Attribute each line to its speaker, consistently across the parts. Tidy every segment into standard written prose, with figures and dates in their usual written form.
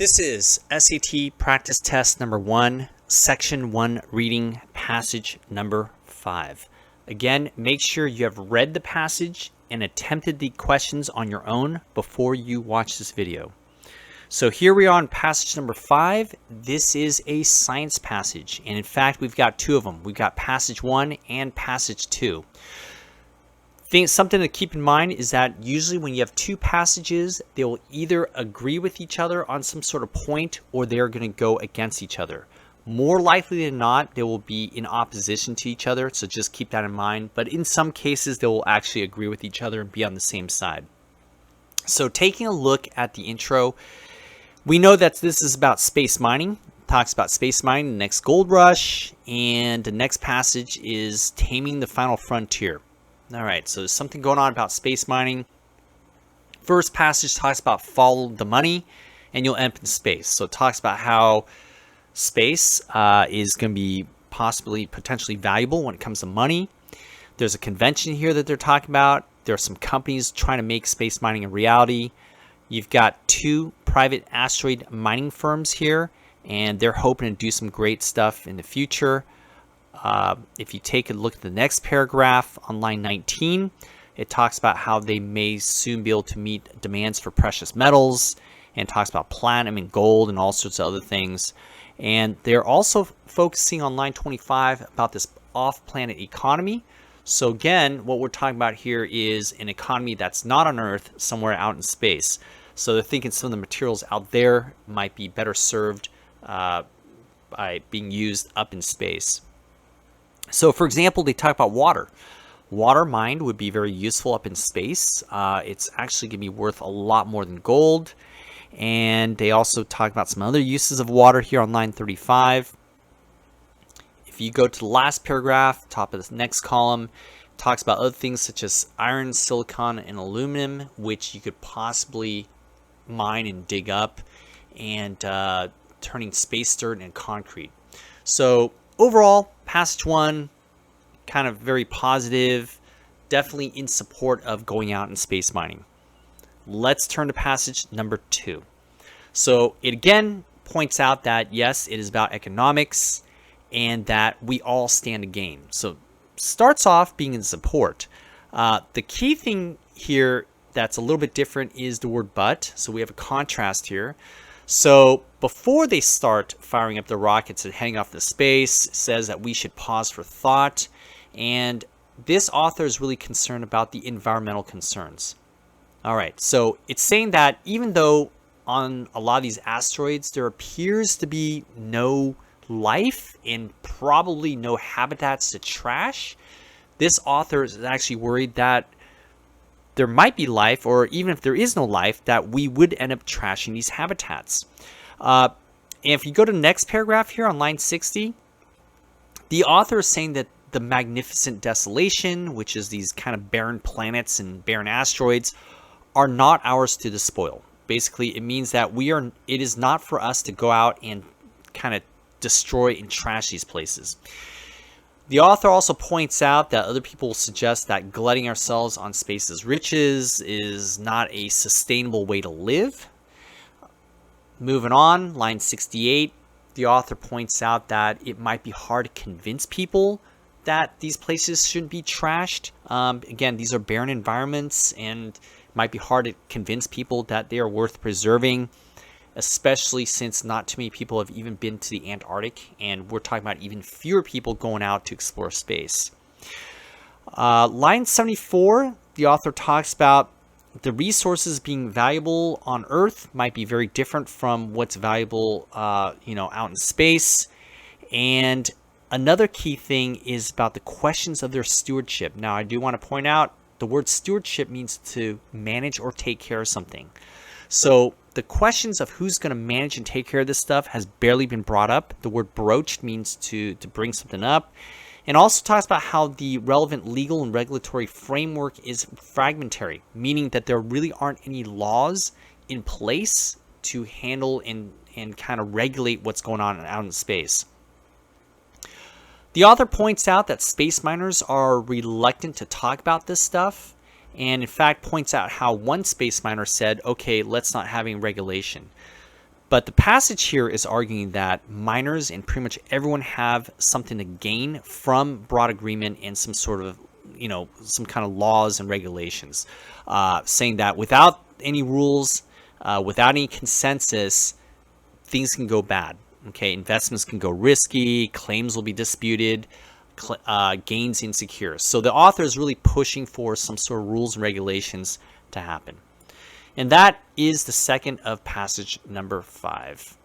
Speaker 1: This is SAT practice test number 1, section 1 reading, passage number 5. Again, make sure you have read the passage and attempted the questions on your own before you watch this video. So here we are on passage number 5. This is a science passage, and in fact we've got two of them. We've got passage 1 and passage 2. Something to keep in mind is that usually when you have two passages, they will either agree with each other on some sort of point or they're going to go against each other. More likely than not, they will be in opposition to each other, so just keep that in mind. But in some cases, they will actually agree with each other and be on the same side. So taking a look at the intro, we know that this is about space mining. It talks about space mining, the next gold rush, and the next passage is Taming the Final Frontier. All right, so there's something going on about space mining. First passage talks about follow the money and you'll end up in space. So it talks about how space is going to be potentially valuable when it comes to money. There's a convention here that they're talking about. There are some companies trying to make space mining a reality. You've got two private asteroid mining firms here, and they're hoping to do some great stuff in the future. If you take a look at the next paragraph on line 19, it talks about how they may soon be able to meet demands for precious metals, and talks about platinum and gold and all sorts of other things. And they're also focusing on line 25 about this off-planet economy. So again, what we're talking about here is an economy that's not on Earth, somewhere out in space. So they're thinking some of the materials out there might be better served by being used up in space. So, for example, they talk about water. Water mined would be very useful up in space. It's actually going to be worth a lot more than gold. And they also talk about some other uses of water here on line 35. If you go to the last paragraph, top of the next column, it talks about other things such as iron, silicon, and aluminum, which you could possibly mine and dig up, and turning space dirt into concrete. So overall, passage 1, kind of very positive, definitely in support of going out and space mining. Let's turn to passage number 2. So it again points out that yes, it is about economics and that we all stand to gain. So starts off being in support. The key thing here that's a little bit different is the word but. So we have a contrast here. So before they start firing up the rockets and heading off into space, it says that we should pause for thought. And this author is really concerned about the environmental concerns. All right, so it's saying that even though on a lot of these asteroids, there appears to be no life and probably no habitats to trash, this author is actually worried that there might be life, or even if there is no life, that we would end up trashing these habitats. And if you go to the next paragraph here on line 60, the author is saying that the magnificent desolation, which is these kind of barren planets and barren asteroids, are not ours to despoil. Basically, it means that it is not for us to go out and kind of destroy and trash these places. The author also points out that other people suggest that glutting ourselves on space's riches is not a sustainable way to live. Moving on, line 68, the author points out that it might be hard to convince people that these places shouldn't be trashed. Again, these are barren environments, and it might be hard to convince people that they are worth preserving, especially since not too many people have even been to the Antarctic, and we're talking about even fewer people going out to explore space. Line 74, the author talks about the resources being valuable on Earth might be very different from what's valuable, out in space. And another key thing is about the questions of their stewardship. Now, I do want to point out the word stewardship means to manage or take care of something. So the questions of who's going to manage and take care of this stuff has barely been brought up. The word broached means to bring something up. And also talks about how the relevant legal and regulatory framework is fragmentary, meaning that there really aren't any laws in place to handle and kind of regulate what's going on out in space. The author points out that space miners are reluctant to talk about this stuff, and in fact points out how one space miner said, okay, let's not have any regulation. But the passage here is arguing that miners and pretty much everyone have something to gain from broad agreement and some sort of, some kind of laws and regulations, saying that without any rules, without any consensus, things can go bad. Okay, investments can go risky, claims will be disputed, gains insecure. So the author is really pushing for some sort of rules and regulations to happen. And that is the second of passage number 5.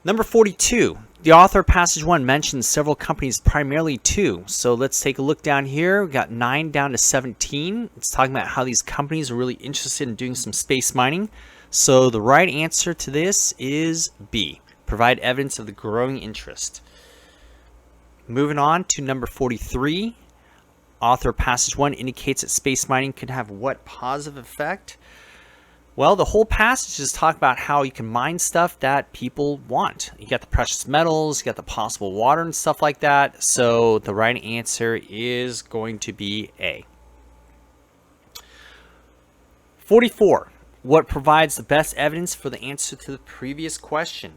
Speaker 1: Number 42, the author of passage 1 mentions several companies, primarily 2. So let's take a look down here. We've got 9 down to 17. It's talking about how these companies are really interested in doing some space mining. So the right answer to this is B, provide evidence of the growing interest. Moving on to number 43. Author of passage 1 indicates that space mining could have what positive effect? Well, the whole passage is talking about how you can mine stuff that people want. You got the precious metals, you got the possible water and stuff like that. So the right answer is going to be A. 44. What provides the best evidence for the answer to the previous question?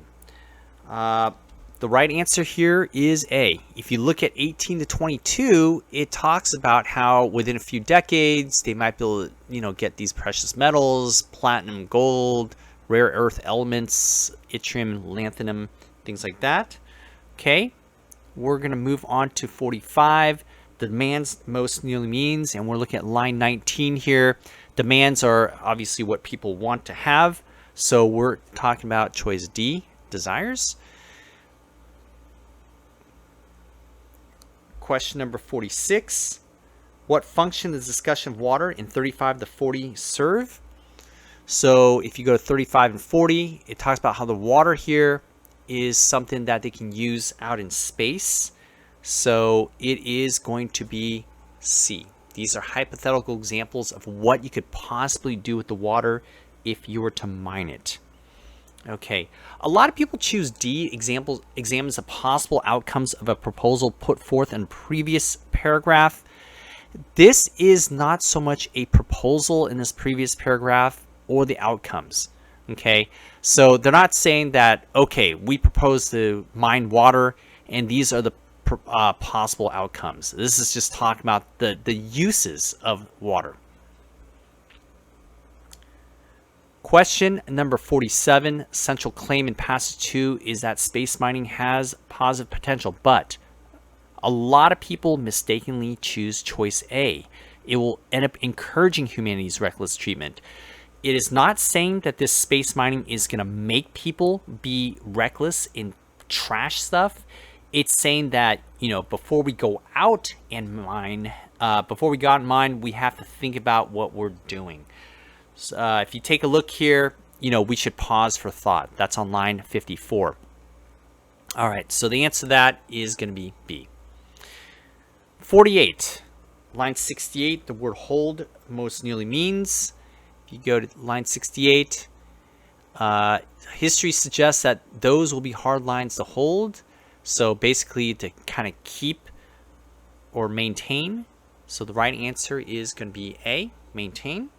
Speaker 1: The right answer here is A. If you look at 18 to 22, it talks about how within a few decades they might be able to, get these precious metals, platinum, gold, rare earth elements, yttrium, lanthanum, things like that. Okay, we're going to move on to 45. The demands most nearly means, and we're looking at line 19 here. Demands are obviously what people want to have. So we're talking about choice D, desires. Question number 46. What function does discussion of water in 35 to 40 serve? So if you go to 35 and 40, it talks about how the water here is something that they can use out in space. So it is going to be C. These are hypothetical examples of what you could possibly do with the water if you were to mine it. Okay, a lot of people choose D, examines the possible outcomes of a proposal put forth in previous paragraph. This is not so much a proposal in this previous paragraph or the outcomes. Okay, so they're not saying that, okay, we propose to mine water and these are the possible outcomes. This is just talking about the uses of water. Question number 47, central claim in passage 2 is that space mining has positive potential, but a lot of people mistakenly choose choice A. It will end up encouraging humanity's reckless treatment. It is not saying that this space mining is going to make people be reckless in trash stuff. It's saying that, before we go out and mine, we have to think about what we're doing. If you take a look here, we should pause for thought. That's on line 54. All right, so the answer to that is going to be B. 48, line 68, the word hold most nearly means. If you go to line 68, history suggests that those will be hard lines to hold. So basically to kind of keep or maintain. So the right answer is going to be A, maintain.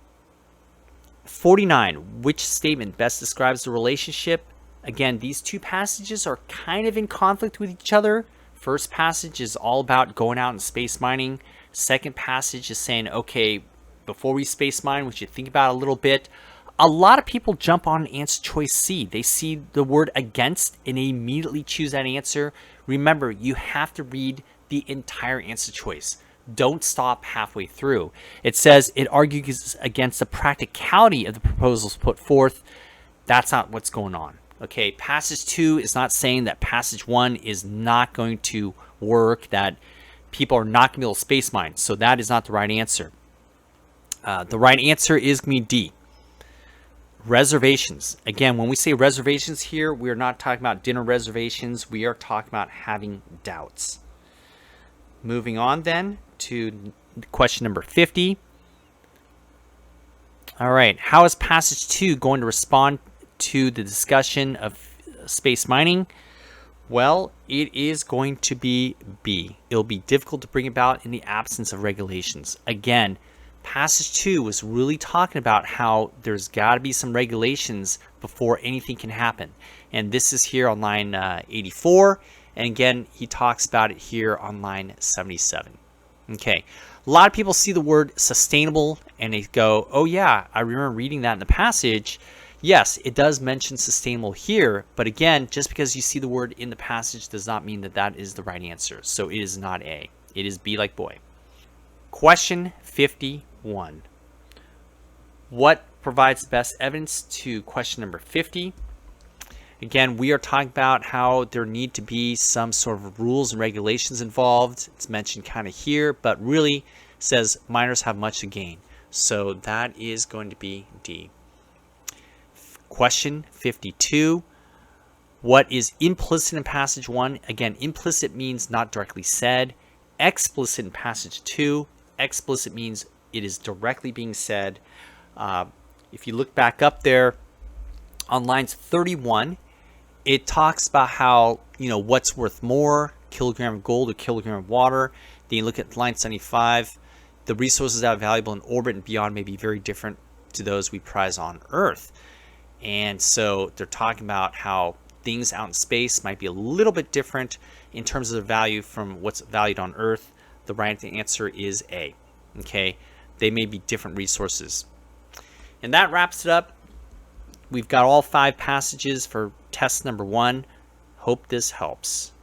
Speaker 1: 49, which statement best describes the relationship? Again, these two passages are kind of in conflict with each other. First passage is all about going out and space mining. Second passage is saying, okay, before we space mine, we should think about it a little bit. A lot of people jump on answer choice C. They see the word against and they immediately choose that answer. Remember, you have to read the entire answer choice. Don't stop halfway through. It says it argues against the practicality of the proposals put forth. That's not what's going on. Okay, passage 2 is not saying that passage 1 is not going to work, that people are not going to be able to space mine. So that is not the right answer. The right answer is going to be D. Reservations. Again, when we say reservations here, we are not talking about dinner reservations. We are talking about having doubts. Moving on then to question number 50. All right, how is passage 2 going to respond to the discussion of space mining? Well, it is going to be B. It'll be difficult to bring about in the absence of regulations. Again, Passage 2 was really talking about how there's got to be some regulations before anything can happen. And this is here on line 84. And again, he talks about it here on line 77. Okay, a lot of people see the word sustainable and they go, oh yeah, I remember reading that in the passage. Yes, it does mention sustainable here, but again, just because you see the word in the passage does not mean that that is the right answer. So it is not A. It is B like boy. Question 51. What provides the best evidence to question number 50? Again, we are talking about how there need to be some sort of rules and regulations involved. It's mentioned kind of here, but really says minors have much to gain. So that is going to be D. Question 52. What is implicit in passage 1? Again, implicit means not directly said. Explicit in passage 2. Explicit means it is directly being said. If you look back up there on lines 31, it talks about how, what's worth more, kilogram of gold or kilogram of water. Then you look at line 75, the resources that are valuable in orbit and beyond may be very different to those we prize on Earth. And so they're talking about how things out in space might be a little bit different in terms of the value from what's valued on Earth. The right answer is A. Okay, they may be different resources. And that wraps it up. We've got all 5 passages for test number 1. Hope this helps.